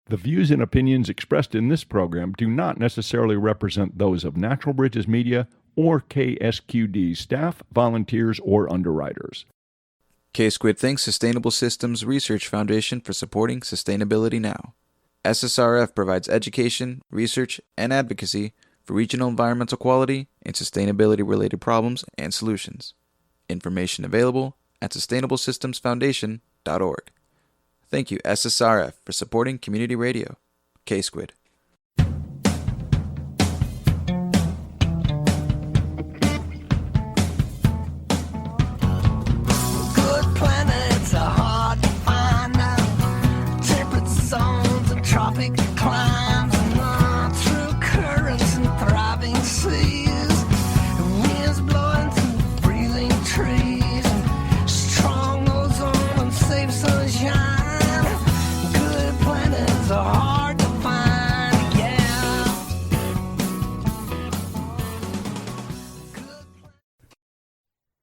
The views and opinions expressed in this program do not necessarily represent those of Natural Bridges Media or KSQD staff, volunteers, or underwriters. K-Squid thanks Sustainable Systems Research Foundation for supporting Sustainability Now. SSRF provides education, research, and advocacy for regional environmental quality and sustainability-related problems and solutions. Information available at sustainablesystemsfoundation.org. Thank you, SSRF, for supporting community radio. K-Squid.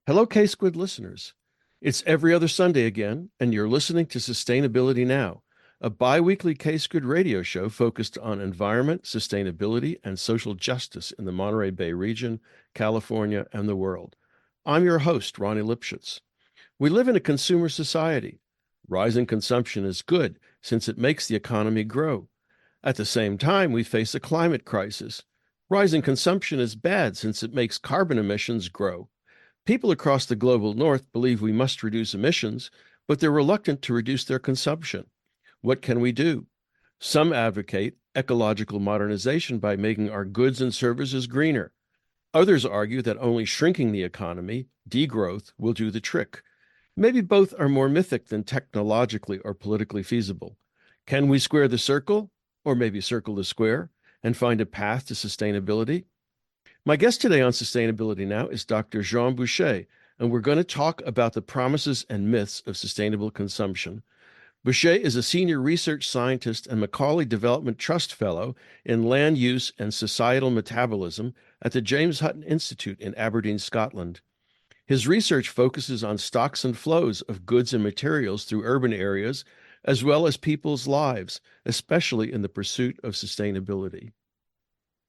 Hello, K-Squid listeners. It's every other Sunday again, and you're listening to Sustainability Now, a bi-weekly K-Squid radio show focused on environment, sustainability, and social justice in the Monterey Bay region, California, and the world. I'm your host, Ronnie Lipschitz. We live in a consumer society. Rising consumption is good since it makes the economy grow. At the same time, we face a climate crisis. Rising consumption is bad since it makes carbon emissions grow. People across the global north believe we must reduce emissions, but they're reluctant to reduce their consumption. What can we do? Some advocate ecological modernization by making our goods and services greener. Others argue that only shrinking the economy, degrowth, will do the trick. Maybe both are more mythic than technologically or politically feasible. Can we square the circle, or maybe circle the square, and find a path to sustainability? My guest today on Sustainability Now is Dr. Jean Boucher, and we're going to talk about the promises and myths of sustainable consumption. Boucher is a senior research scientist and Macaulay Development Trust Fellow in Land Use and Societal Metabolism at the James Hutton Institute in Aberdeen, Scotland. His research focuses on stocks and flows of goods and materials through urban areas, as well as people's lives, especially in the pursuit of sustainability.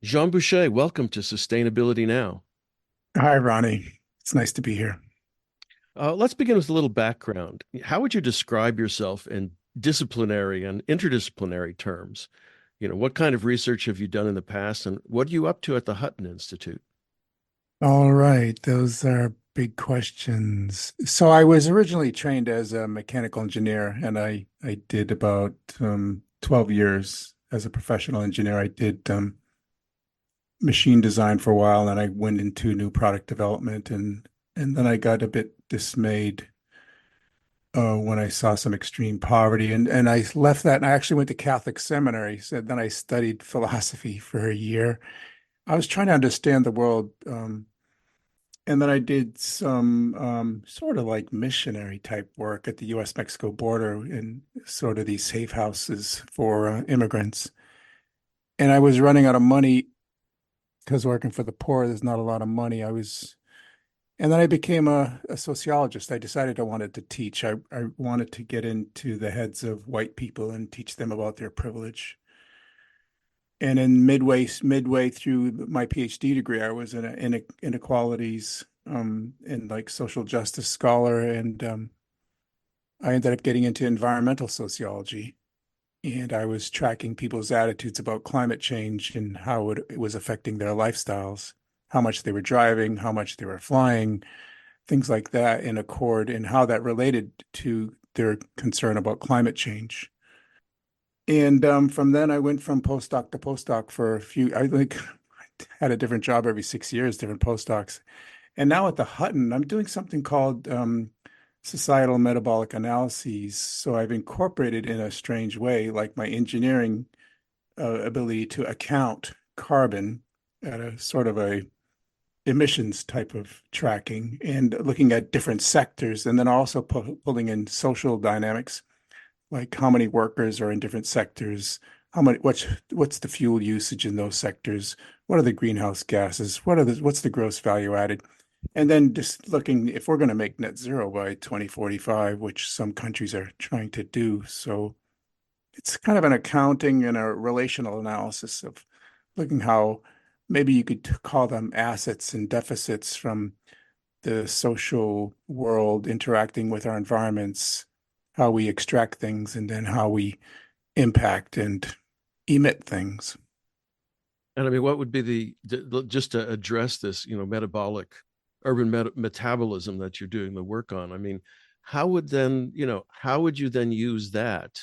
Jean Boucher, welcome to Sustainability Now. Hi, Ronnie. It's nice to be here. Let's begin with a little background. How would you describe yourself in disciplinary and interdisciplinary terms? What kind of research have you done in the past, and what are you up to at the Hutton Institute? All right. Those are big questions. So I was originally trained as a mechanical engineer, and I did about 12 years as a professional engineer. I did machine design for a while, and I went into new product development, and then I got a bit dismayed when I saw some extreme poverty, and I left that, and I actually went to Catholic seminary. So then I studied philosophy for a year. I was trying to understand the world, and then I did some sort of like missionary type work at the U.S.-Mexico border in sort of these safe houses for immigrants. And I was running out of money because working for the poor, there's not a lot of money. And then I became a sociologist. I decided I wanted to teach. I wanted to get into the heads of white people and teach them about their privilege. And in midway through my PhD degree, I was in inequalities and like social justice scholar, and I ended up getting into environmental sociology. And I was tracking people's attitudes about climate change and how it was affecting their lifestyles, how much they were driving, how much they were flying, things like that in accord, and how that related to their concern about climate change. And from then I went from postdoc to postdoc for I had a different job every 6 years, different postdocs. And now at the Hutton, I'm doing something called societal metabolic analyses. So I've incorporated in a strange way, like my engineering ability to account carbon at a sort of a emissions type of tracking and looking at different sectors, and then also pulling in social dynamics, like how many workers are in different sectors, what's the fuel usage in those sectors, what are the greenhouse gases, what's the gross value added. And then just looking, if we're going to make net zero by 2045, which some countries are trying to do, so it's kind of an accounting and a relational analysis of looking how maybe you could call them assets and deficits from the social world interacting with our environments, how we extract things, and then how we impact and emit things. And I mean, what would be just to address this, metabolic, urban metabolism that you're doing the work on? I mean, how would you then use that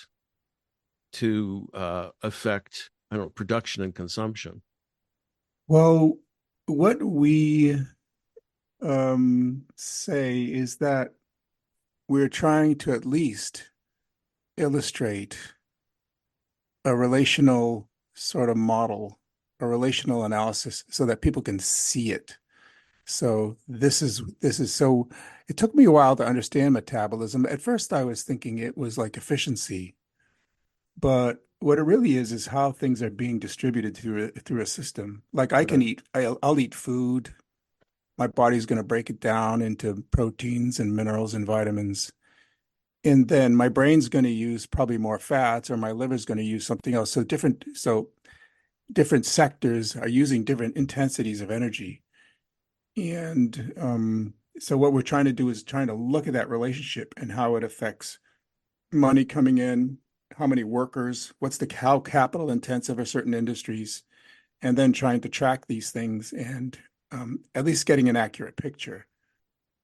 to affect, I don't know, production and consumption? Well, what we say is that we're trying to at least illustrate a relational sort of model, a relational analysis, so that people can see it. So this is so it took me a while to understand metabolism. At first, I was thinking it was like efficiency, but what it really is how things are being distributed through a system. Like I can Right. eat, I'll eat food. My body's going to break it down into proteins and minerals and vitamins. And then my brain's going to use probably more fats, or my liver's going to use something else. So different sectors are using different intensities of energy. And so what we're trying to do is trying to look at that relationship and how it affects money coming in, how many workers, how capital intensive are certain industries, and then trying to track these things and at least getting an accurate picture.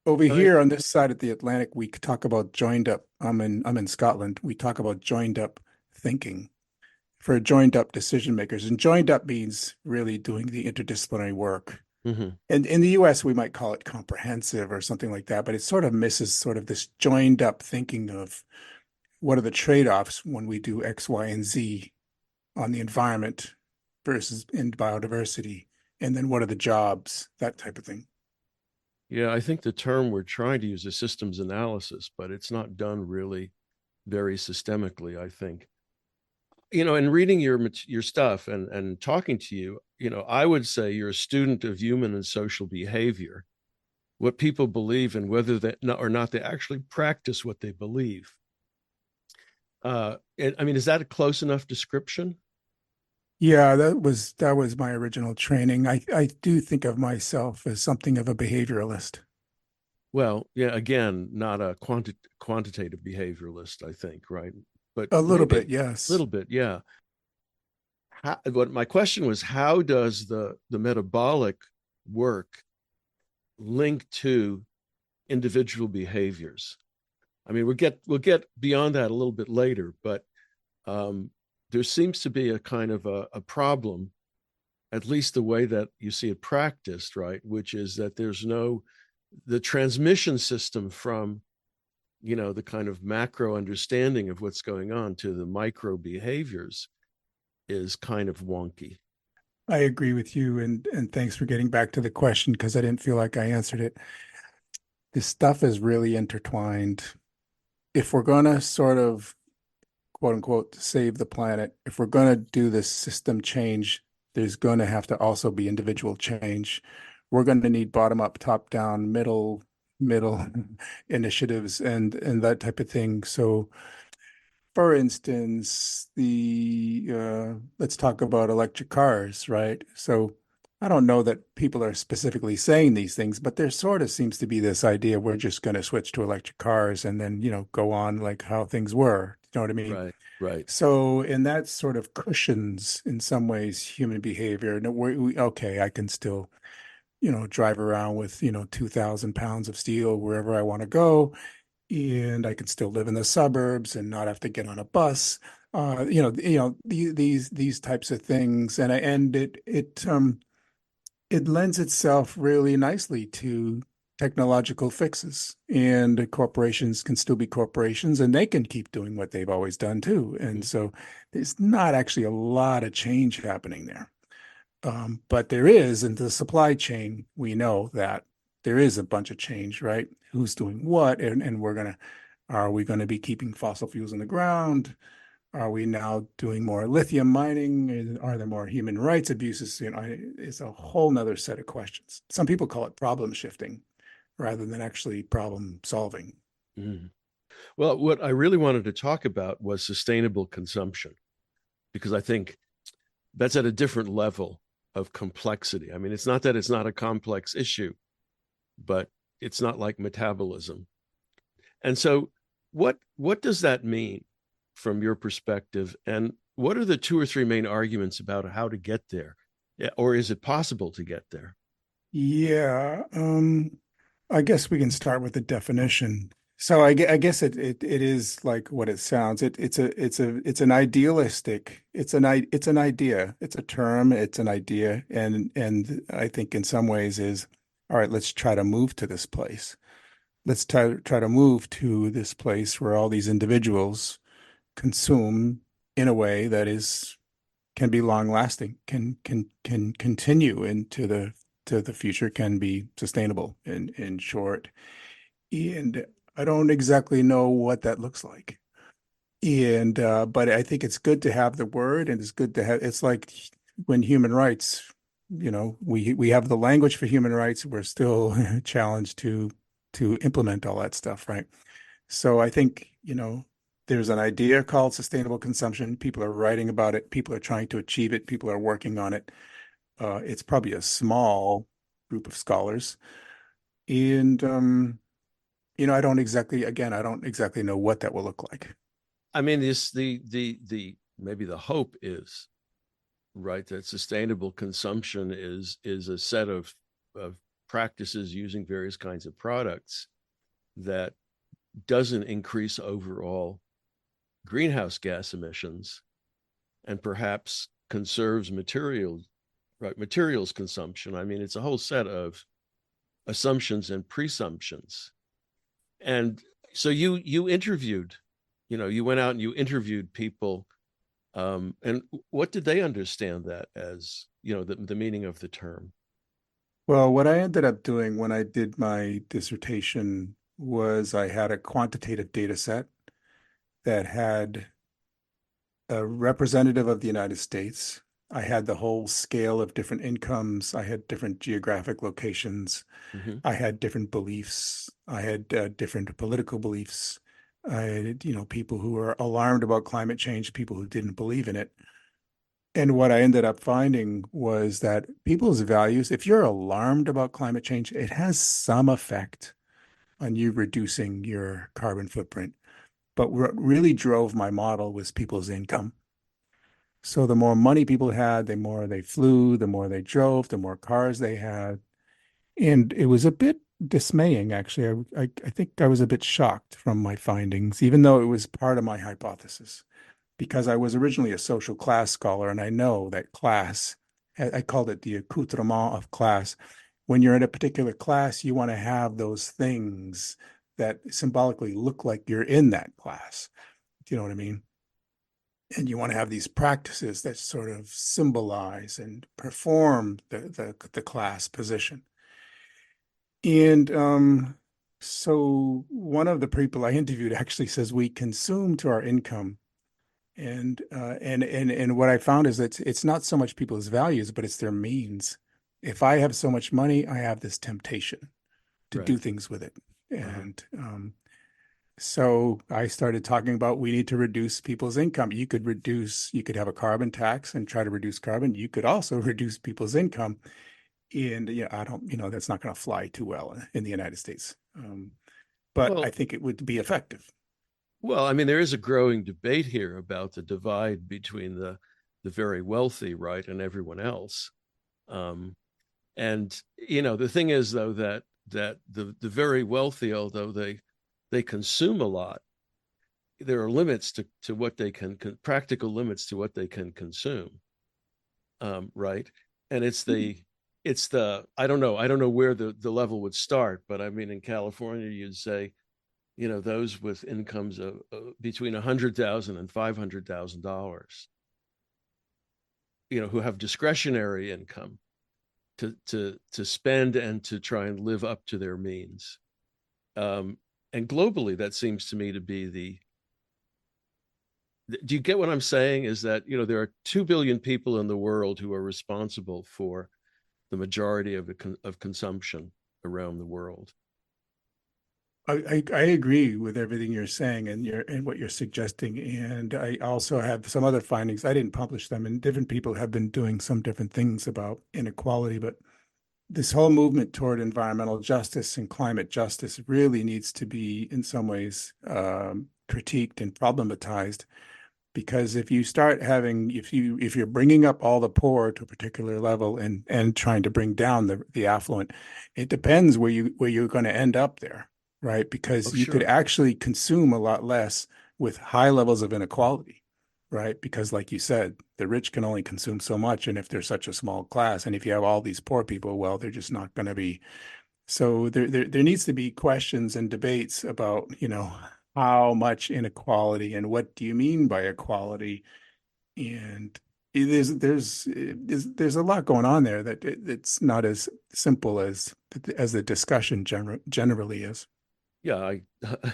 Over I, here on this side of the Atlantic, we talk about joined up. I'm in Scotland. We talk about joined up thinking for joined up decision makers. And joined up means really doing the interdisciplinary work. mhm. And in the US, we might call it comprehensive or something like that, but it sort of misses sort of this joined up thinking of what are the trade-offs when we do X, Y, and Z on the environment versus in biodiversity. And then what are the jobs, that type of thing. Yeah, I think the term we're trying to use is systems analysis, but it's not done really very systemically, I think. In reading your stuff and talking to you, I would say you're a student of human and social behavior, what people believe and whether they or not they actually practice what they believe. I mean, is that a close enough description? Yeah, that was my original training. I do think of myself as something of a behavioralist. Well, yeah, again, not a quantitative behavioralist, I think, right? But A little maybe bit, a yes. little bit, yeah. What my question was, how does the metabolic work link to individual behaviors? I mean, we'll get beyond that a little bit later, but um, there seems to be a kind of a problem, at least the way that you see it practiced, right? Which is that there's no the transmission system from the kind of macro understanding of what's going on to the micro behaviors is kind of wonky. I agree with you, and thanks for getting back to the question because I didn't feel like I answered it. This stuff is really intertwined. If we're gonna sort of quote unquote save the planet, if we're gonna do this system change, there's gonna have to also be individual change. We're gonna need bottom up, top down, middle initiatives and that type of thing. So for instance, the let's talk about electric cars, right? So I don't know that people are specifically saying these things, but there sort of seems to be this idea we're just going to switch to electric cars and then, go on like how things were. You know what I mean? Right, right. So, and that sort of cushions in some ways human behavior. And okay, I can still, drive around with, 2,000 pounds of steel wherever I want to go, and I could still live in the suburbs and not have to get on a bus. These types of things, and it lends itself really nicely to technological fixes. And corporations can still be corporations, and they can keep doing what they've always done too. And so there's not actually a lot of change happening there. But there is in the supply chain, we know that there is a bunch of change, right? Who's doing what? And are we going to be keeping fossil fuels in the ground? Are we now doing more lithium mining? Are there more human rights abuses? It's a whole nother set of questions. Some people call it problem shifting rather than actually problem solving. Mm. Well, what I really wanted to talk about was sustainable consumption, because I think that's at a different level of complexity. I mean, it's not that it's not a complex issue, but it's not like metabolism. And so what does that mean from your perspective? And what are the two or three main arguments about how to get there? Yeah, or is it possible to get there? Yeah, I guess we can start with the definition. So I guess it is like what it sounds. It's an idealistic. It's an idea. It's a term. It's an idea, and I think in some ways is all right. Let's try to move to this place. Let's try to move to this place where all these individuals consume in a way that is can be long lasting, can continue into the future, can be sustainable in short. And I don't exactly know what that looks like. And but I think it's good to have the word, and it's good to have it's like when human rights, we have the language for human rights, we're still challenged to implement all that stuff, right? So I think, there's an idea called sustainable consumption. People are writing about it. People are trying to achieve it. People are working on it. It's probably a small group of scholars. And, I don't exactly, again, I don't exactly know what that will look like. I mean, this the maybe the hope is right that sustainable consumption is a set of practices using various kinds of products that doesn't increase overall greenhouse gas emissions and perhaps conserves materials, right? Materials consumption. I mean, it's a whole set of assumptions and presumptions. And so you interviewed, you went out and you interviewed people. And what did they understand that as, the meaning of the term? Well, what I ended up doing when I did my dissertation was I had a quantitative data set that had a representative of the United States. I had the whole scale of different incomes. I had different geographic locations. Mm-hmm. I had different beliefs. I had different political beliefs. I had, people who were alarmed about climate change, people who didn't believe in it. And what I ended up finding was that people's values, if you're alarmed about climate change, it has some effect on you reducing your carbon footprint. But what really drove my model was people's income. So the more money people had, the more they flew, the more they drove, the more cars they had. And it was a bit dismaying, actually. I think I was a bit shocked from my findings, even though it was part of my hypothesis, because I was originally a social class scholar, and I know that class, I called it the accoutrement of class. When you're in a particular class, you want to have those things that symbolically look like you're in that class. Do you know what I mean? And you want to have these practices that sort of symbolize and perform the class position. And so one of the people I interviewed actually says we consume to our income. And what I found is that it's not so much people's values, but it's their means. If I have so much money, I have this temptation to do Right. things with it. Uh-huh. And so I started talking about we need to reduce people's income. You could have a carbon tax and try to reduce carbon. You could also reduce people's income. And I don't, that's not going to fly too well in the United States. But I Well, think it would be effective. well, I mean, there is a growing debate here about the divide between the very wealthy, right, and everyone else. Um, and the thing is, though, that the very wealthy, although they consume a lot, there are limits to what they practical limits to what they can consume, right? And it's the I don't know where the level would start, but I mean in California you'd say those with incomes of between $100,000 and $500,000, who have discretionary income to spend and to try and live up to their means. And globally, that seems to me to be do you get what I'm saying? Is that, there are 2 billion people in the world who are responsible for the majority of consumption around the world. I agree with everything you're saying and what you're suggesting. And I also have some other findings. I didn't publish them, and different people have been doing some different things about inequality. But this whole movement toward environmental justice and climate justice really needs to be, in some ways, critiqued and problematized. Because if you start having, if you're bringing up all the poor to a particular level and trying to bring down the affluent, it depends where you're going to end up there, right? Oh, Because you could sure. actually consume a lot less with high levels of inequality, right? Because like you said, the rich can only consume so much, and if they're such a small class, and if you have all these poor people, well, they're just not going to be. So there needs to be questions and debates about, how much inequality and what do you mean by equality? And there's a lot going on there that it's not as simple as the discussion generally is. Yeah, I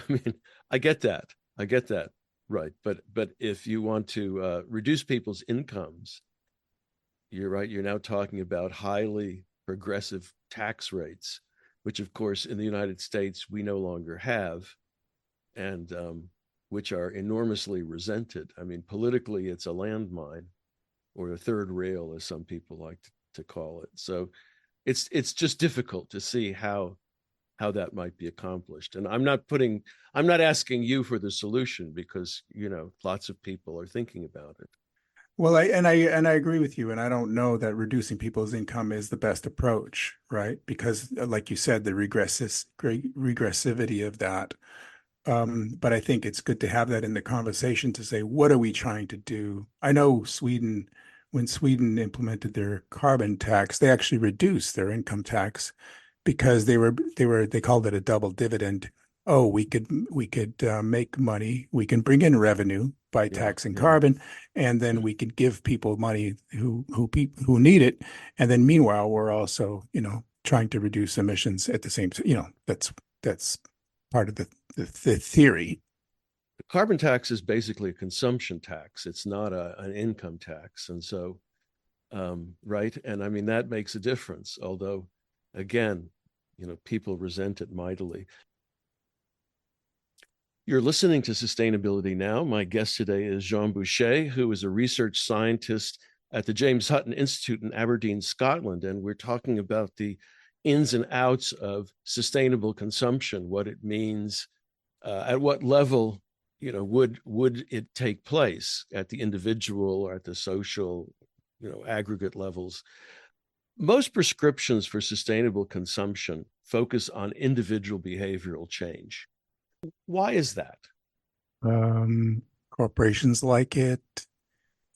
mean, I get that. I get that. Right. But if you want to reduce people's incomes, you're right. You're now talking about highly progressive tax rates, which, of course, in the United States, we no longer have, and which are enormously resented. I mean, politically, it's a landmine or a third rail, as some people like to call it. So it's just difficult to see how that might be accomplished. And I'm not asking you for the solution because, lots of people are thinking about it. Well, I agree with you, and I don't know that reducing people's income is the best approach, right? Because, like you said, the regressivity of that. But I think it's good to have that in the conversation to say, what are we trying to do? I know when Sweden implemented their carbon tax, they actually reduced their income tax because they called it a double dividend. Oh, we could make money. We can bring in revenue by Yeah, taxing yeah. carbon, and then we could give people money who need it. And then meanwhile, we're also, trying to reduce emissions at the same time. That's part of the theory. The carbon tax is basically a consumption tax. It's not an income tax. And so, right. And I mean, that makes a difference. Although, again, people resent it mightily. You're listening to Sustainability Now. My guest today is Jean Boucher, who is a research scientist at the James Hutton Institute in Aberdeen, Scotland. And we're talking about the ins and outs of sustainable consumption, what it means, at what level, would it take place at the individual or at the social, aggregate levels. Most prescriptions for sustainable consumption focus on individual behavioral change. Why is that? Corporations like it,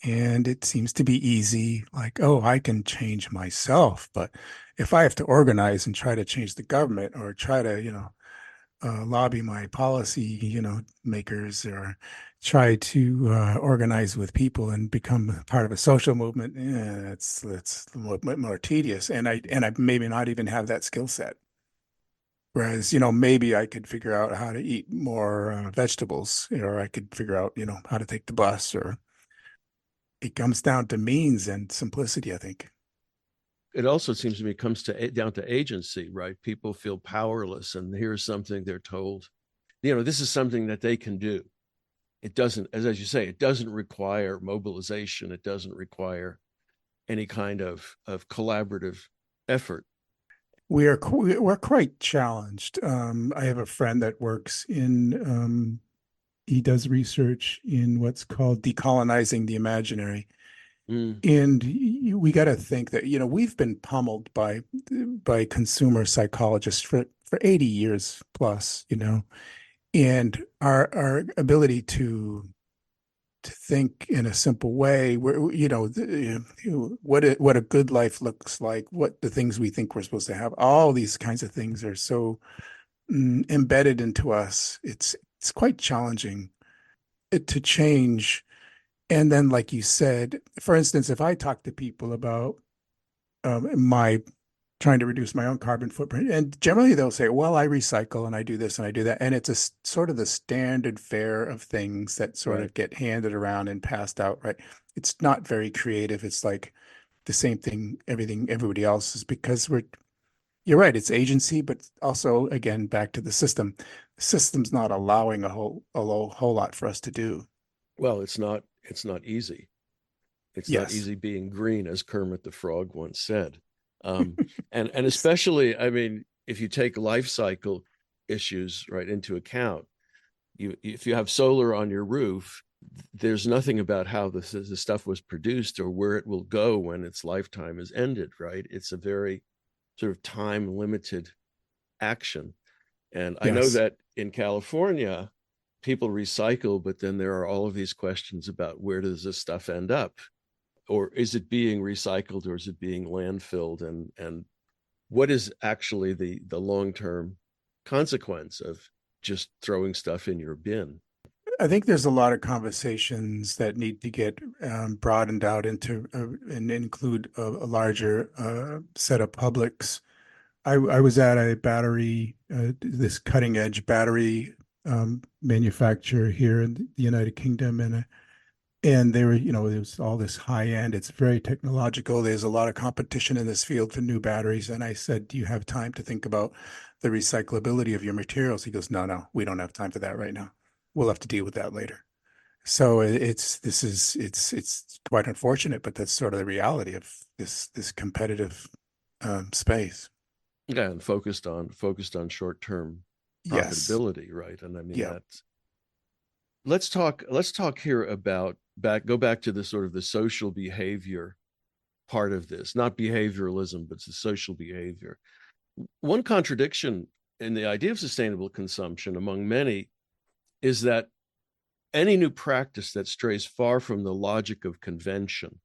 and it seems to be easy. Like, oh, I can change myself, but if I have to organize and try to change the government or try to, lobby my policy, makers, or try to organize with people and become part of a social movement, yeah, it's more tedious, and I maybe not even have that skill set. Whereas, maybe I could figure out how to eat more vegetables, or I could figure out, how to take the bus, or it comes down to means and simplicity, I think. It also seems to me comes down to agency, right? People feel powerless, and here's something they're told, this is something that they can do. It doesn't, as you say, it doesn't require mobilization. It doesn't require any kind of collaborative effort. We're quite challenged. I have a friend that works he does research in what's called decolonizing the imaginary. Mm. And we got to think that, we've been pummeled by consumer psychologists for 80 years plus, and our ability to think in a simple way, where, what a good life looks like, what the things we think we're supposed to have, all these kinds of things are so embedded into us. It's quite challenging to change. And then, like you said, for instance, if I talk to people about my trying to reduce my own carbon footprint, and generally they'll say, well, I recycle and I do this and I do that. And it's sort of the standard fare of things that sort Right. of get handed around and passed out, right? It's not very creative. It's like the same thing, everybody else is, because You're right. It's agency, but also again back to the system. The system's not allowing a whole lot for us to do. Well, it's not easy. It's not Yes. easy being green, as Kermit the Frog once said. Um, and especially, I mean, if you take life cycle issues right into account, if you have solar on your roof, there's nothing about how the stuff was produced or where it will go when its lifetime is ended, right? It's a very sort of time limited action. And I know Yes. that in California, people recycle, but then there are all of these questions about where does this stuff end up? Or is it being recycled or is it being landfilled? And what is actually the long-term consequence of just throwing stuff in your bin? I think there's a lot of conversations that need to get broadened out into and include a larger set of publics. I was at a battery, this cutting edge battery manufacturer here in the United Kingdom, and they were, there's all this high end. It's very technological. There's a lot of competition in this field for new batteries. And I said, "Do you have time to think about the recyclability of your materials?" He goes, "No, we don't have time for that right now. We'll have to deal with that later." So it's quite unfortunate, but that's sort of the reality of this competitive space. Yeah, and focused on short-term Yes. profitability, right? And I mean Yeah. that's let's talk here about go back to the sort of the social behavior part of this, not behavioralism, but the social behavior. One contradiction in the idea of sustainable consumption among many is that any new practice that strays far from the logic of convention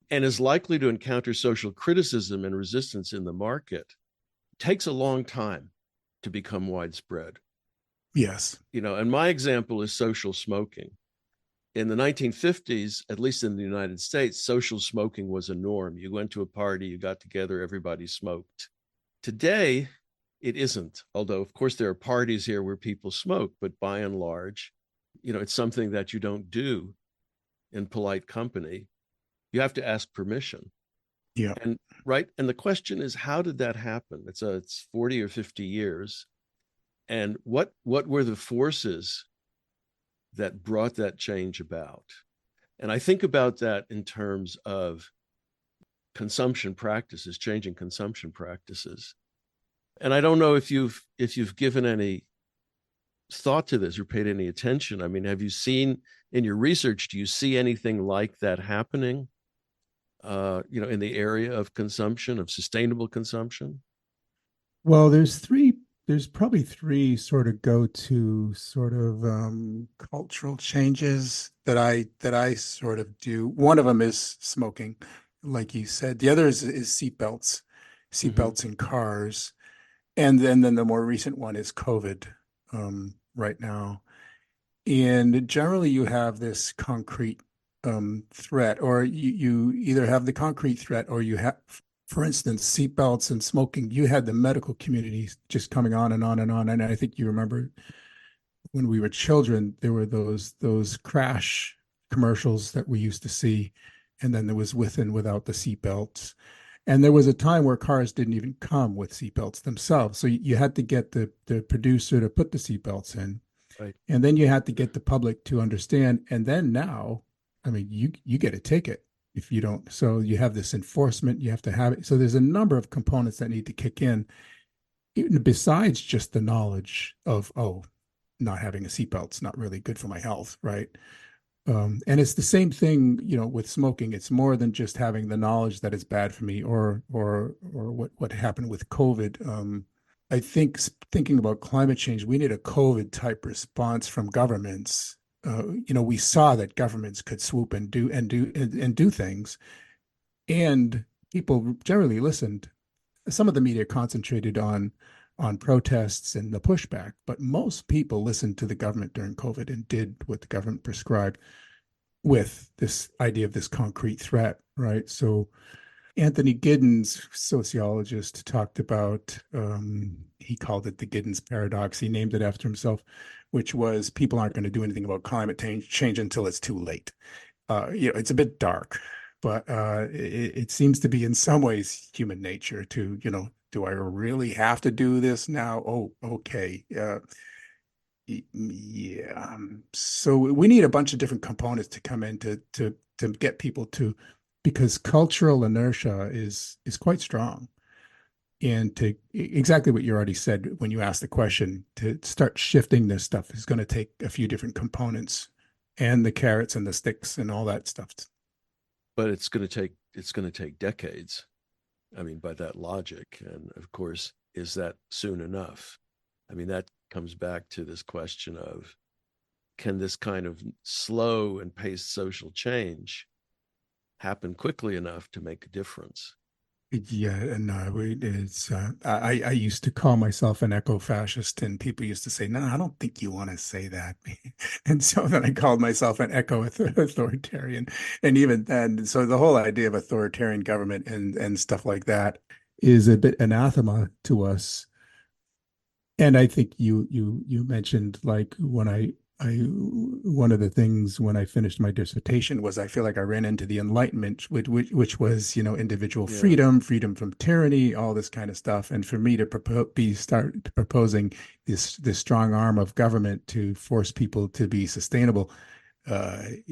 and is likely to encounter social criticism and resistance in the market takes a long time to become widespread. Yes. And my example is social smoking. In the 1950s, at least in the United States, social smoking was a norm. You went to a party, you got together, everybody smoked. Today, it isn't. Although, of course, there are parties here where people smoke, but by and large, it's something that you don't do in polite company. You have to ask permission. Yeah. And right. And the question is, how did that happen? It's 40 or 50 years. And what were the forces that brought that change about? And I think about that in terms of consumption practices, changing consumption practices. And I don't know if you've given any thought to this or paid any attention. I mean, have you seen in your research, do you see anything like that happening, in the area of consumption, of sustainable consumption? Well, there's probably three sort of go-to sort of cultural changes that I sort of do. One of them is smoking, like you said. The other is seatbelts, Mm-hmm. seatbelts in cars. And then the more recent one is COVID right now. And generally you have this concrete threat, or you either have the concrete threat or you have, for instance, seatbelts and smoking. You had the medical community just coming on and on and on. And I think you remember when we were children, there were those crash commercials that we used to see, and then there was with and without the seatbelts. And there was a time where cars didn't even come with seatbelts themselves. So you had to get the producer to put the seatbelts in. Right. And then you had to get the public to understand. And then now, I mean, you get a ticket if you don't. So you have this enforcement, you have to have it. So there's a number of components that need to kick in, even besides just the knowledge of, oh, not having a seatbelt's not really good for my health, right? And it's the same thing, with smoking. It's more than just having the knowledge that it's bad for me, or what happened with COVID. I think thinking about climate change, we need a COVID type response from governments. We saw that governments could swoop and do things, and people generally listened. Some of the media concentrated on protests and the pushback, but most people listened to the government during COVID and did what the government prescribed with this idea of this concrete threat, right? So Anthony Giddens, sociologist, talked about, he called it the Giddens paradox. He named it after himself, which was people aren't going to do anything about climate change until it's too late. It's a bit dark, but it seems to be in some ways human nature to do I really have to do this now? Oh, okay. Yeah. So we need a bunch of different components to come in to get people to, because cultural inertia is quite strong. And to exactly what you already said when you asked the question, to start shifting this stuff is going to take a few different components and the carrots and the sticks and all that stuff. But it's going to take decades. I mean, by that logic. And of course, is that soon enough? I mean, that comes back to this question of, can this kind of slow and paced social change happen quickly enough to make a difference? Yeah, and it's I used to call myself an eco-fascist, and people used to say, "No, I don't think you want to say that." And so then I called myself an eco-authoritarian, and even then, so the whole idea of authoritarian government and stuff like that is a bit anathema to us. And I think you mentioned, like, when I one of the things when I finished my dissertation was I feel like I ran into the Enlightenment, which was, individual Yeah. freedom from tyranny, all this kind of stuff. And for me to start proposing this strong arm of government to force people to be sustainable, I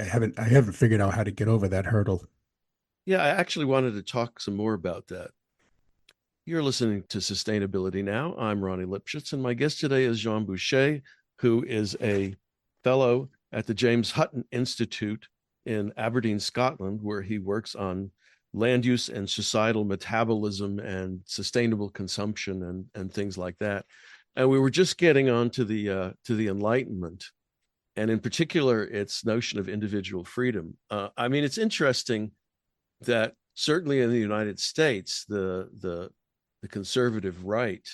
haven't figured out how to get over that hurdle. Yeah, I actually wanted to talk some more about that. You're listening to Sustainability Now. I'm Ronnie Lipschitz, and my guest today is Jean Boucher, who is a fellow at the James Hutton Institute in Aberdeen, Scotland, where he works on land use and societal metabolism and sustainable consumption and things like that. And we were just getting on to the Enlightenment, and in particular, its notion of individual freedom. I mean, it's interesting that certainly in the United States, the conservative right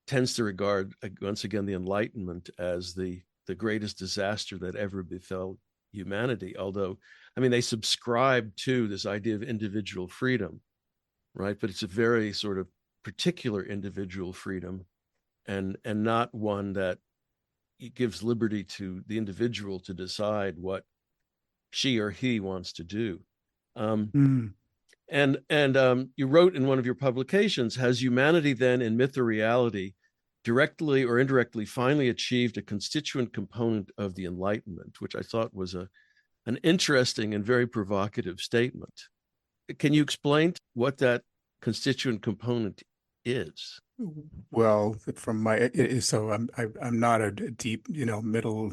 tends to regard, once again, the Enlightenment as the greatest disaster that ever befell humanity. Although, I mean, they subscribe to this idea of individual freedom, right? But it's a very sort of particular individual freedom, and not one that gives liberty to the individual to decide what she or he wants to do. Mm. And you wrote in one of your publications, has humanity then, in myth or reality, directly or indirectly, finally achieved a constituent component of the Enlightenment, which I thought was an interesting and very provocative statement. Can you explain what that constituent component is? Well, from my so I'm not a deep, middle,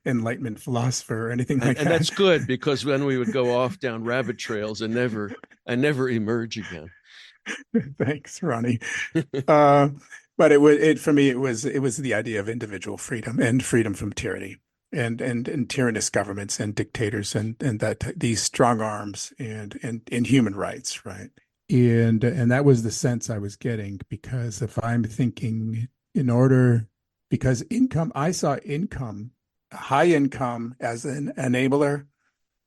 Enlightenment philosopher or anything like And that. that's good, because then we would go off down rabbit trails and never emerge again. Thanks, Ronnie. Uh, but it for me, it was the idea of individual freedom and freedom from tyranny and tyrannous governments and dictators and that these strong arms and human rights, right? And that was the sense I was getting, because if I'm thinking because I saw high income as an enabler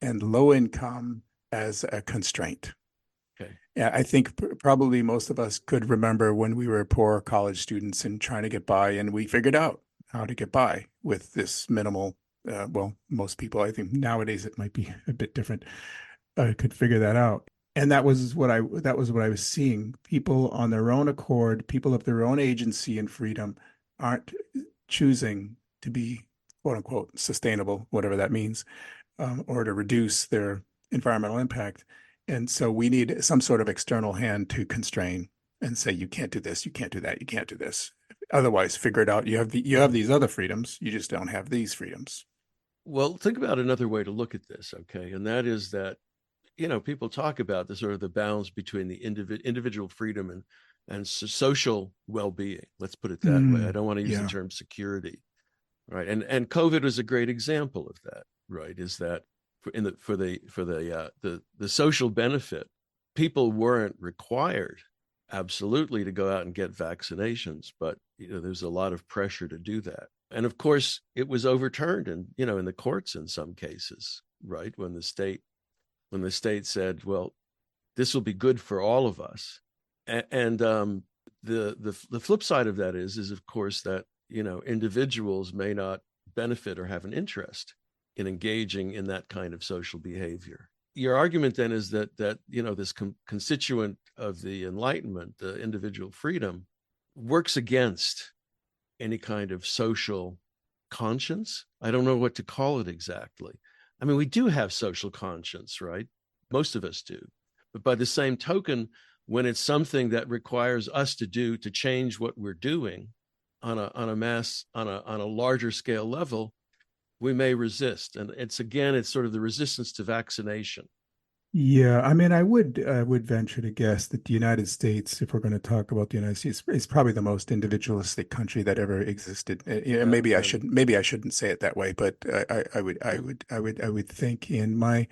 and low income as a constraint. Okay. Yeah, I think probably most of us could remember when we were poor college students and trying to get by, and we figured out how to get by with this minimal. Well, most people, I think nowadays it might be a bit different, could figure that out. And that was what I was seeing. People on their own accord, people of their own agency and freedom, aren't choosing to be, quote unquote, sustainable, whatever that means, or to reduce their environmental impact. And so we need some sort of external hand to constrain and say, you can't do this, you can't do that, you can't do this. Otherwise, figure it out. You have these other freedoms, you just don't have these freedoms. Well, think about another way to look at this, okay? And that is that, people talk about the sort of the balance between the individual freedom and social well-being. Let's put it that way. I don't want to use the term security, right? And COVID was a great example of that, right? Is that for the social benefit, people weren't required absolutely to go out and get vaccinations, but there's a lot of pressure to do that. And of course, it was overturned in the courts in some cases, right? When the state said, well, this will be good for all of us. And the flip side of that is of course that, individuals may not benefit or have an interest in engaging in that kind of social behavior. your argument then is that this constituent of the Enlightenment, the individual freedom, works against any kind of social conscience. I don't know what to call it exactly. I mean, we do have social conscience, right? Most of us do. But by the same token, when it's something that requires us to change what we're doing on a larger scale level, we may resist. And it's sort of the resistance to vaccination. Yeah, I mean, I would venture to guess that the United States, if we're going to talk about the United States, is probably the most individualistic country that ever existed. Maybe I shouldn't say it that way, but I would think in my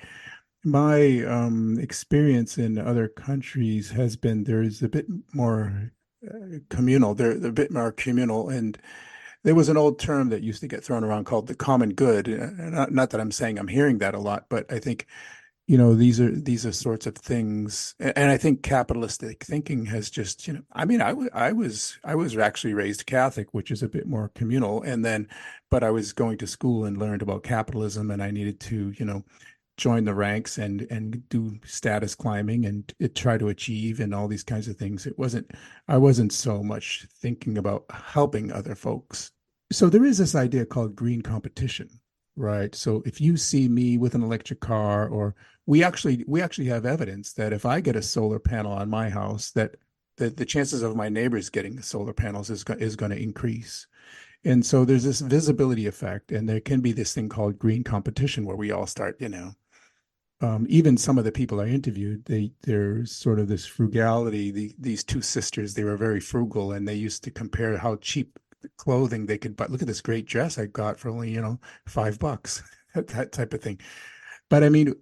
experience in other countries has been there is a bit more communal. They're a bit more communal, and there was an old term that used to get thrown around called the common good. Not that I'm saying I'm hearing that a lot, but I think these are sorts of things, and I think capitalistic thinking has just I mean I was actually raised Catholic, which is a bit more communal, but I was going to school and learned about capitalism, and I needed to join the ranks and do status climbing and try to achieve and all these kinds of things. I wasn't so much thinking about helping other folks. So there is this idea called green competition, right? So if you see me with an electric car, or we actually have evidence that if I get a solar panel on my house, that the chances of my neighbors getting the solar panels is going to increase. And so there's this visibility effect, and there can be this thing called green competition where we all start, even some of the people I interviewed, there's sort of this frugality. These two sisters, they were very frugal, and they used to compare how cheap clothing they could buy. Look at this great dress I got for only, $5, that type of thing. But I mean,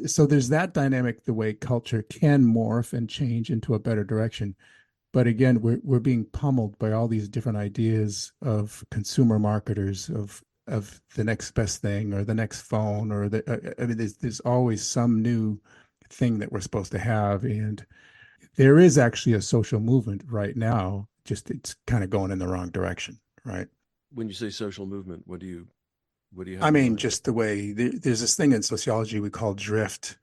so there's that dynamic, the way culture can morph and change into a better direction. But again, we're being pummeled by all these different ideas of consumer marketers of the next best thing or the next phone or I mean, there's always some new thing that we're supposed to have, and there is actually a social movement right now. Just it's kind of going in the wrong direction, right? When you say social movement, what do you have I in mean, mind? just the way there's this thing in sociology we call drift,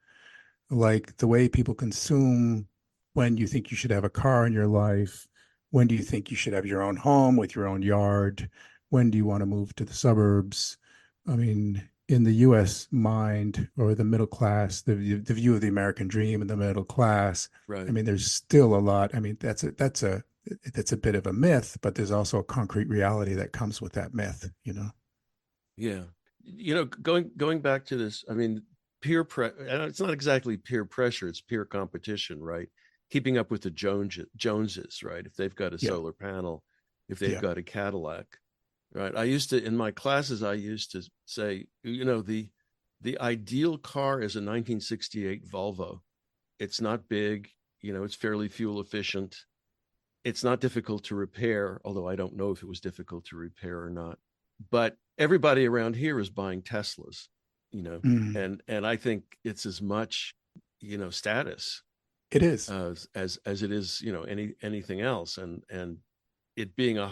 like the way people consume. When you think you should have a car in your life? When do you think you should have your own home with your own yard? When do you want to move to the suburbs? I mean, in the U.S. mind, or the middle class, the view of the American dream and the middle class, I Right. mean, there's still a lot. I mean, that's a bit of a myth, but there's also a concrete reality that comes with that myth. Yeah. Going back to this, I mean, it's not exactly peer pressure, it's peer competition, right? Keeping up with the Joneses, right? If they've got a Yeah, solar panel, if they've yeah. got a Cadillac, right? In my classes, I used to say, the ideal car is a 1968 Volvo. It's not big, it's fairly fuel efficient. It's not difficult to repair, although I don't know if it was difficult to repair or not. But everybody around here is buying Teslas, Mm, and I think it's as much, status it is. as it is, anything else. And it being a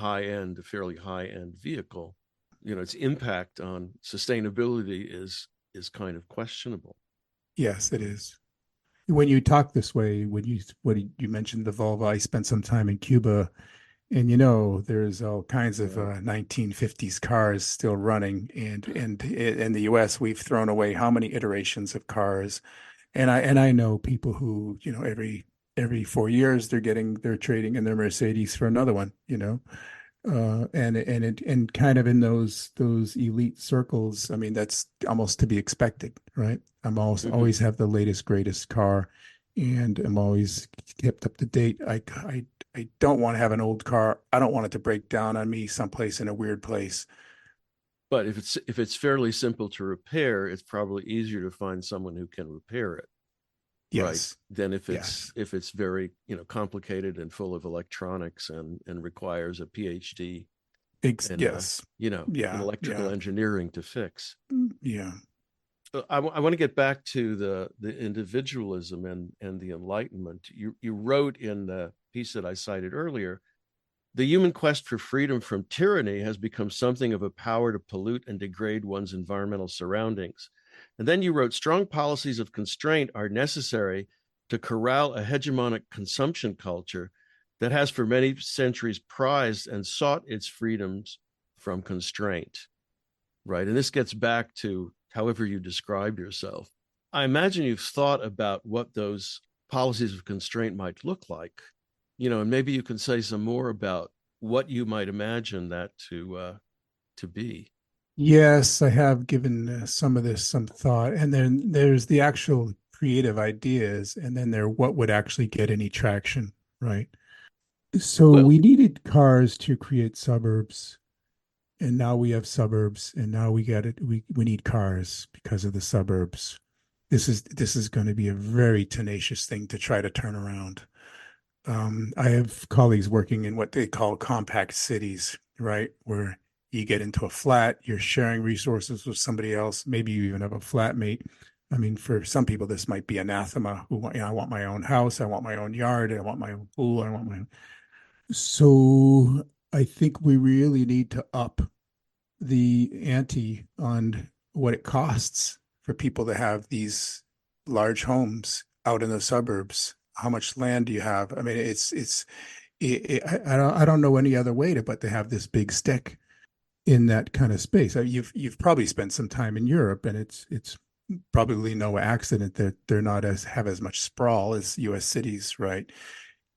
fairly high end vehicle, its impact on sustainability is kind of questionable. Yes, it is. When you talk this way, when you mentioned the Volvo, I spent some time in Cuba, and there's all kinds of Yeah. 1950s cars still running, and in the U.S. we've thrown away how many iterations of cars, and I know people who every 4 years they're trading in their Mercedes for another one. And kind of in those elite circles, I mean, that's almost to be expected, right? I'm always Hmm. have the latest, greatest car, and I'm always kept up to date. I don't want to have an old car. I don't want it to break down on me someplace in a weird place. But if it's fairly simple to repair, it's probably easier to find someone who can repair it, right? Yes, Than yes, if it's very, complicated and full of electronics and requires a PhD in yes, in yeah, electrical yeah, engineering to fix. yeah. I want to get back to the individualism and the Enlightenment. You wrote in the piece that I cited earlier, the human quest for freedom from tyranny has become something of a power to pollute and degrade one's environmental surroundings. And then you wrote, strong policies of constraint are necessary to corral a hegemonic consumption culture that has for many centuries prized and sought its freedoms from constraint. Right. And this gets back to however you describe yourself. I imagine you've thought about what those policies of constraint might look like, and maybe you can say some more about what you might imagine that to be. Yes, I have given some of this some thought. And then there's the actual creative ideas, and then there what would actually get any traction, right? So Well, we needed cars to create suburbs, and now we have suburbs, and now we got it. We need cars because of the suburbs. This is going to be a very tenacious thing to try to turn around. I have colleagues working in what they call compact cities, right? Where you get into a flat, you're sharing resources with somebody else. Maybe you even have a flatmate. I mean, for some people, this might be anathema. Who want, I want my own house, I want my own yard, I want my own pool, I want my. So I think we really need to up the ante on what it costs for people to have these large homes out in the suburbs. How much land do you have? I mean, I don't know any other way but to have this big stick in that kind of space. You've probably spent some time in Europe, and it's probably no accident that they're not have as much sprawl as U.S. cities, right?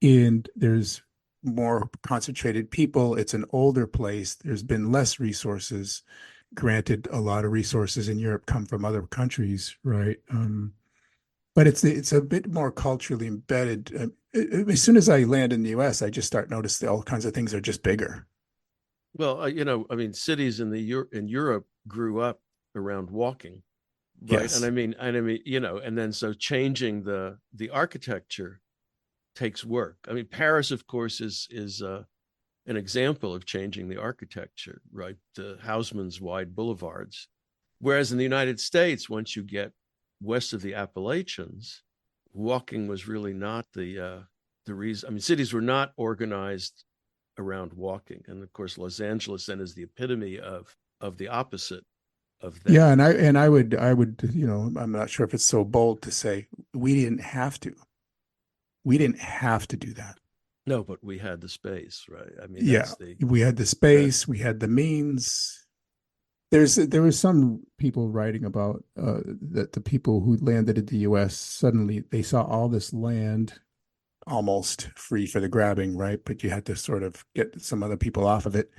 And there's more concentrated people. It's an older place. There's been less resources. Granted, a lot of resources in Europe come from other countries, right? But it's a bit more culturally embedded. As soon as I land in the U.S., I just start noticing all kinds of things are just bigger. Well, I mean, cities in Europe grew up around walking, right? Yes. And then so changing the architecture takes work. I mean, Paris, of course, is an example of changing the architecture, right? The Haussmann's wide boulevards. Whereas in the United States, once you get west of the Appalachians, walking was really not the reason. I mean, cities were not organized around walking, and of course, Los Angeles then is the epitome of the opposite of that. Yeah, and I would, I'm not sure if it's so bold to say we didn't have to. We didn't have to do that. No, but we had the space, right? I mean, Yeah, that's the we had the space, we had the means. There was some people writing about that the people who landed in the U.S. suddenly they saw all this land almost free for the grabbing, right? But you had to sort of get some other people off of it.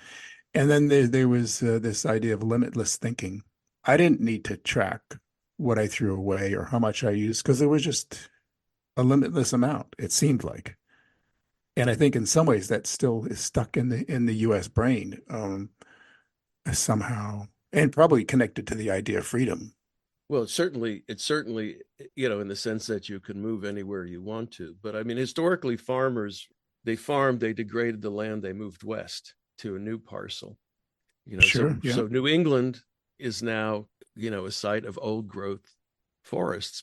And then there was this idea of limitless thinking. I didn't need to track what I threw away or how much I used because there was just a limitless amount, it seemed like. And I think in some ways that still is stuck in the U.S. brain somehow, and probably connected to the idea of freedom. Well, it's certainly, in the sense that you can move anywhere you want to. But I mean, historically, farmers, they farmed, they degraded the land, they moved west to a new parcel. Sure, yeah. So New England is now, a site of old growth forests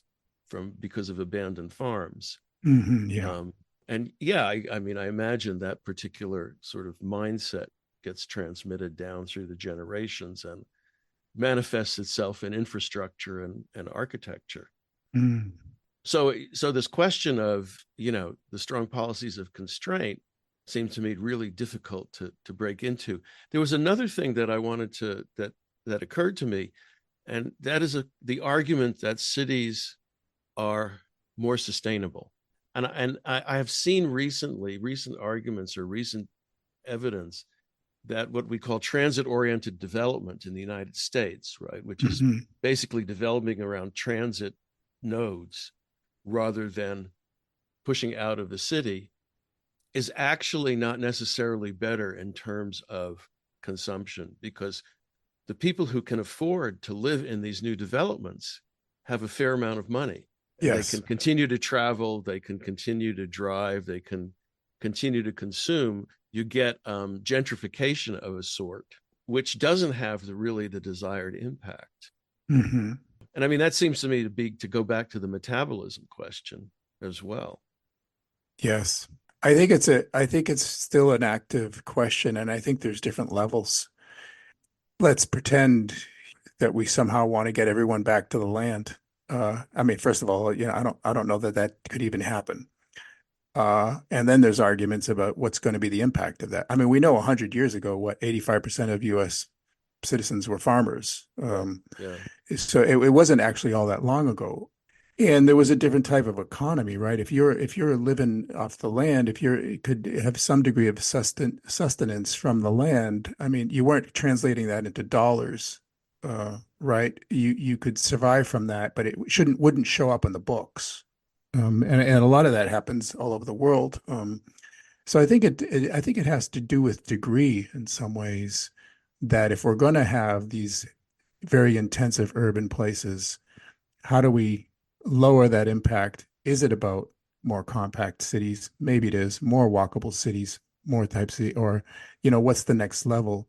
because of abandoned farms. Yeah. And yeah, I mean, I imagine that particular sort of mindset gets transmitted down through the generations and manifests itself in infrastructure and architecture. Mm. So this question of, the strong policies of constraint seemed to me really difficult to break into. There was another thing that I wanted that occurred to me, and that is the argument that cities are more sustainable. And I have seen recent arguments or recent evidence that what we call transit-oriented development in the United States, right, which is basically developing around transit nodes rather than pushing out of the city, is actually not necessarily better in terms of consumption, because the people who can afford to live in these new developments have a fair amount of money. Yes. They can continue to travel, they can continue to drive, they can continue to consume. You get gentrification of a sort, which doesn't have the desired impact. Mm-hmm. And I mean, that seems to me to go back to the metabolism question as well. Yes. I think it's still an active question, and I think there's different levels. Let's pretend that we somehow want to get everyone back to the land. I mean, first of all, I don't know that that could even happen. And then there's arguments about what's going to be the impact of that. I mean, we know 100 years ago, what 85% of U.S. citizens were farmers. Yeah. So it wasn't actually all that long ago. And there was a different type of economy, right? If you're living off the land, if you could have some degree of sustenance from the land, I mean, you weren't translating that into dollars, right? You could survive from that, but it wouldn't show up in the books. And a lot of that happens all over the world. So I think it has to do with degree in some ways, that if we're going to have these very intensive urban places, how do we lower that impact? Is it about more compact cities? Maybe it is more walkable cities, more types of, or, what's the next level?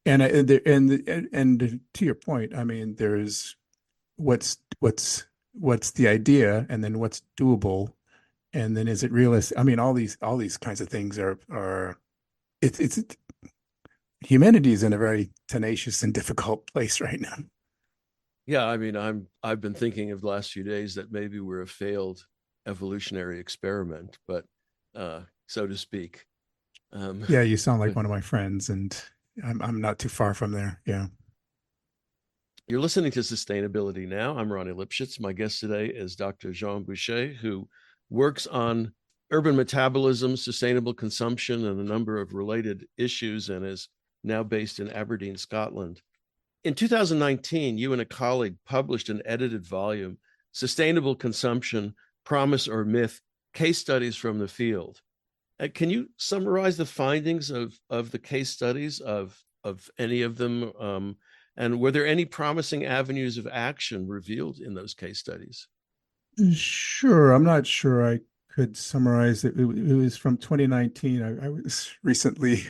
And to your point, I mean, there's what's the idea, and then what's doable, and then is it realistic? I mean, all these kinds of things are it's humanity is in a very tenacious and difficult place right now. Yeah, I mean, I've been thinking of the last few days that maybe we're a failed evolutionary experiment, but so to speak. Yeah, you sound like But one of my friends, and I'm not too far from there. Yeah. you're listening to Sustainability Now. I'm Ronnie Lipschitz. My guest today is Dr. Jean Boucher, who works on urban metabolism, sustainable consumption, and a number of related issues, and is now based in Aberdeen, Scotland. In 2019, you and a colleague published an edited volume, Sustainable Consumption, Promise or Myth, Case Studies from the Field. Can you summarize the findings of the case studies of any of them? And were there any promising avenues of action revealed in those case studies? Sure. I'm not sure I could summarize it. It was from 2019. I was recently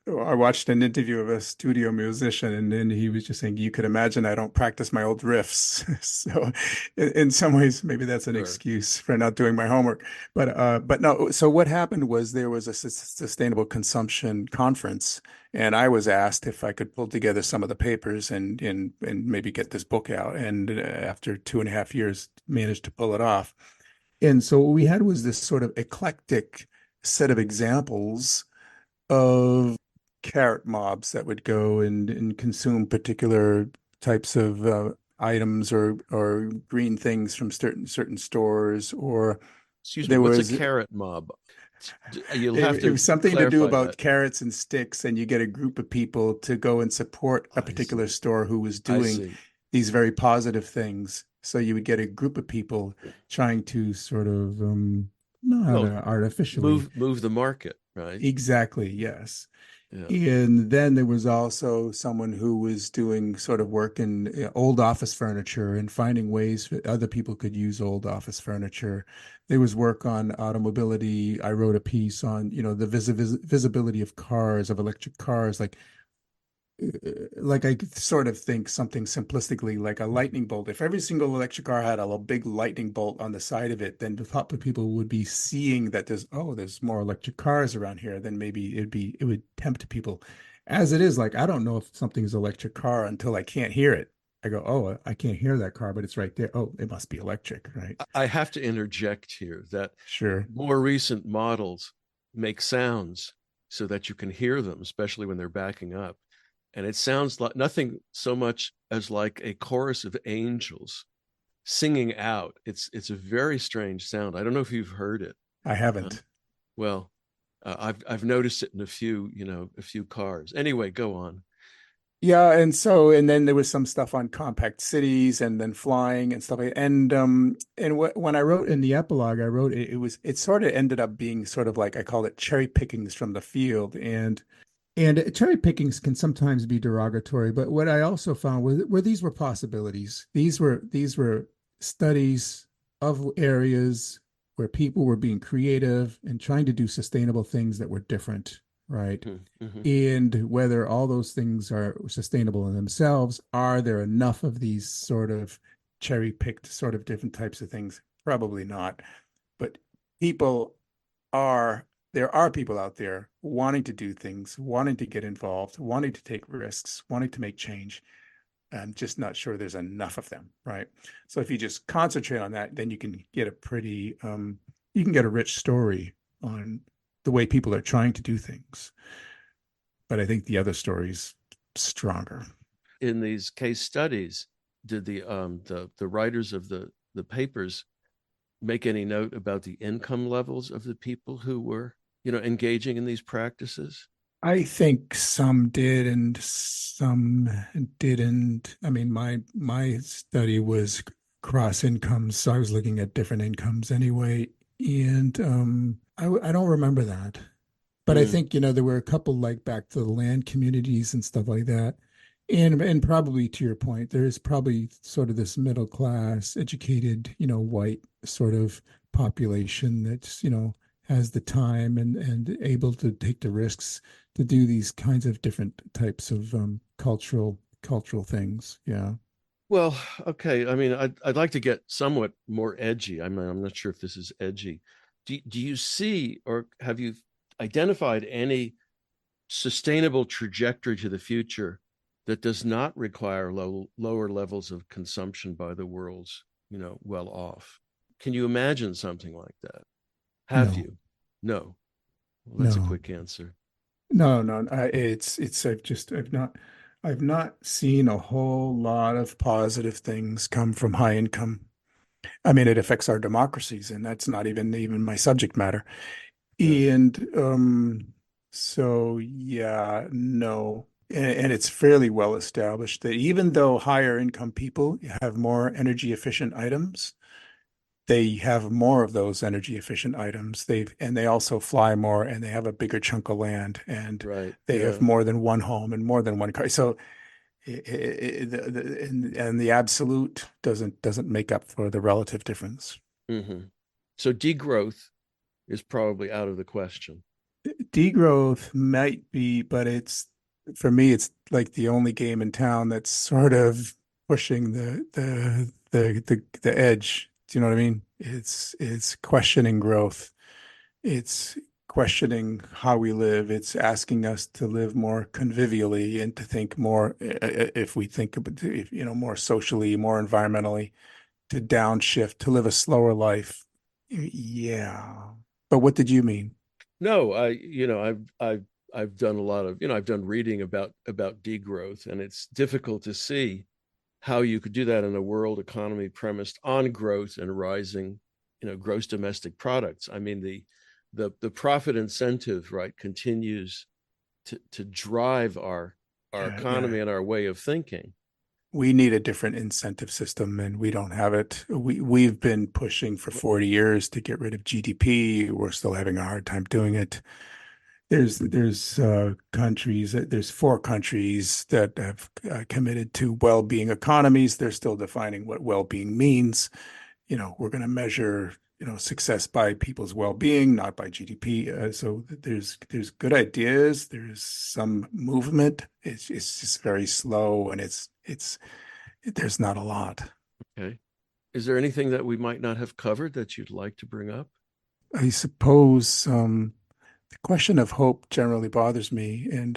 I watched an interview of a studio musician, and then he was just saying, "You could imagine I don't practice my old riffs." So, in some ways, maybe that's an Sure. excuse for not doing my homework. But no. So what happened was there was a sustainable consumption conference, and I was asked if I could pull together some of the papers and maybe get this book out. And after 2.5 years, managed to pull it off. And so what we had was this sort of eclectic set of examples of carrot mobs that would go and consume particular types of items or green things from certain stores. Or Excuse me, there what's a was carrot mob? You'll have it to was something to do clarify about that. carrots and sticks, and you get a group of people to go and support a I particular see. store who was I doing see. these very positive things. So you would get a group of people trying to sort of not Well, artificially. move the market, right? Exactly, yes. Yeah. And then there was also someone who was doing sort of work in old office furniture and finding ways that other people could use old office furniture. There was work on automobility. I wrote a piece on, the visibility of cars, of electric cars, like I could sort of think something simplistically like a lightning bolt. If every single electric car had a big lightning bolt on the side of it, then the top of people would be seeing that there's more electric cars around here. Then maybe it would tempt people. As it is, like I don't know if something's electric car until I can't hear it. I go, oh, I can't hear that car, but it's right there. Oh, it must be electric, right? I have to interject here that Sure. more recent models make sounds so that you can hear them, especially when they're backing up. And it sounds like nothing so much as like a chorus of angels singing out. It's a very strange sound. I don't know if you've heard it. I Uh, haven't. well, I've noticed it in a few cars. Anyway, go on. Yeah, and then there was some stuff on compact cities and then flying and stuff like that. And when I wrote in the epilogue, I wrote it sort of ended up being sort of like I called it cherry pickings from the field. And cherry pickings can sometimes be derogatory, but what I also found were these were possibilities. These were studies of areas where people were being creative and trying to do sustainable things that were different, right? Mm-hmm. And whether all those things are sustainable in themselves, are there enough of these sort of cherry picked sort of different types of things? Probably not. But people are there are people out there wanting to do things, wanting to get involved, wanting to take risks, wanting to make change. I'm just not sure there's enough of them, right? So if you just concentrate on that, then you can get a pretty, you can get a rich story on the way people are trying to do things. But I think the other story's stronger. In these case studies, did the writers of the papers make any note about the income levels of the people who were, engaging in these practices? I think some did and some didn't. I mean, my study was cross incomes, so I was looking at different incomes anyway. And I don't remember that. But I think, there were a couple like back to the land communities and stuff like that. And probably to your point, there's probably sort of this middle class, educated, white sort of population that's, has the time and able to take the risks to do these kinds of different types of cultural things. Yeah. Well, okay. I mean, I'd like to get somewhat more edgy. I'm not sure if this is edgy. Do you see, or have you identified any sustainable trajectory to the future that does not require lower levels of consumption by the world's, well off? Can you imagine something like that? Have No, you? No. Well, that's a no, quick answer. no. I've not seen a whole lot of positive things come from high income. I mean, it affects our democracies, and that's not even my subject matter. Yeah. And so yeah, no. And it's fairly well established that even though higher income people have more energy efficient items, they have more of those energy efficient items. They also fly more and they have a bigger chunk of land and Right. they have Yeah. more than one home and more than one car. So and the absolute doesn't make up for the relative difference. So degrowth is probably out of the question. Degrowth might be, but it's for me, it's like the only game in town that's sort of pushing the edge. Do you know what I mean? It's questioning growth. It's questioning how we live. It's asking us to live more convivially and to think more, if we think about, more socially, more environmentally, to downshift, to live a slower life. Yeah. But what did you mean? No, I've done a lot of, I've done reading about degrowth, and it's difficult to see how you could do that in a world economy premised on growth and rising, gross domestic products. I mean, the profit incentive, right, continues to drive our Yeah. economy and our way of thinking. We need a different incentive system and we don't have it. We've been pushing for 40 years to get rid of GDP. We're still having a hard time doing it. There's 4 countries that have committed to well-being economies. They're still defining what well-being means. We're going to measure, success by people's well-being, not by GDP. So there's good ideas. There's some movement. It's just very slow, and there's not a lot. Okay. Is there anything that we might not have covered that you'd like to bring up? I suppose the question of hope generally bothers me, and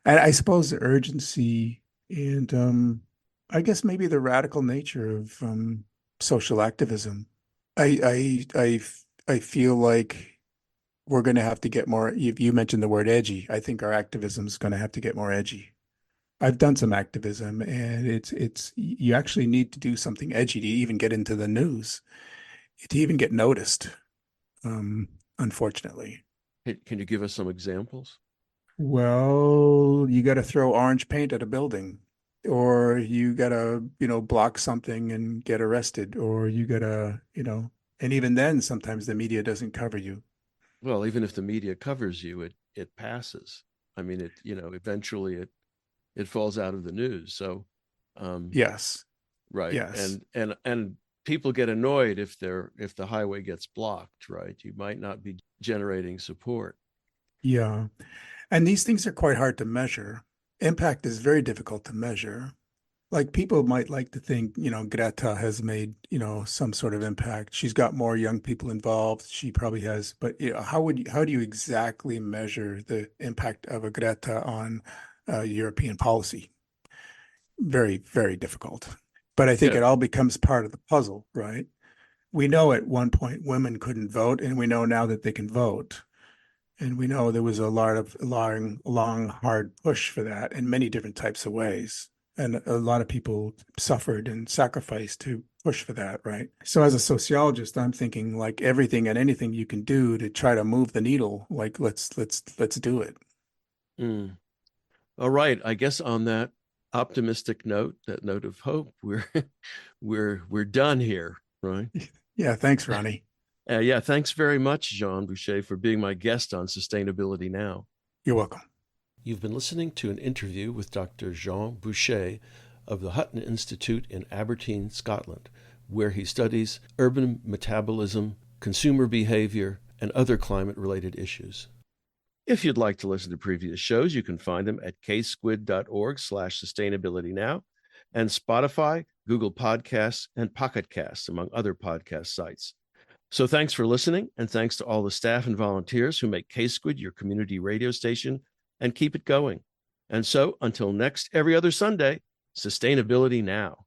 I suppose the urgency and I guess maybe the radical nature of social activism. I feel like we're going to have to get more. You mentioned the word edgy. I think our activism is going to have to get more edgy. I've done some activism, and it's you actually need to do something edgy to even get into the news, to even get noticed. Unfortunately. Can you give us some examples? Well, you got to throw orange paint at a building, or you got to, block something and get arrested, or you got to, and even then, sometimes the media doesn't cover you. Well, even if the media covers you, it passes. I mean, eventually it falls out of the news. So, um, Yes, right, yes, and people get annoyed if the highway gets blocked. Right, you might not be generating support. yeah. And these things are quite hard to measure. Impact is very difficult to measure. Like people might like to think, Greta has made, some sort of impact. She's got more young people involved. She probably has, but how do you exactly measure the impact of a Greta on European policy? very, very difficult. But I think Yeah. it all becomes part of the puzzle, right? We know at one point women couldn't vote, and we know now that they can vote. And we know there was a lot of long, hard push for that in many different types of ways. And a lot of people suffered and sacrificed to push for that, right? So as a sociologist, I'm thinking like everything and anything you can do to try to move the needle, like let's do it. Mm. All right. I guess on that optimistic note, that note of hope, we're done here, right? Yeah, thanks, Ronnie. Yeah, thanks very much, Jean Boucher, for being my guest on Sustainability Now. You're welcome. You've been listening to an interview with Dr. Jean Boucher of the Hutton Institute in Aberdeen, Scotland, where he studies urban metabolism, consumer behavior, and other climate-related issues. If you'd like to listen to previous shows, you can find them at ksquid.org/sustainabilitynow and Spotify, Google Podcasts, and Pocket Casts, among other podcast sites. So thanks for listening, and thanks to all the staff and volunteers who make K-Squid your community radio station and keep it going. And so until next every other Sunday, Sustainability Now.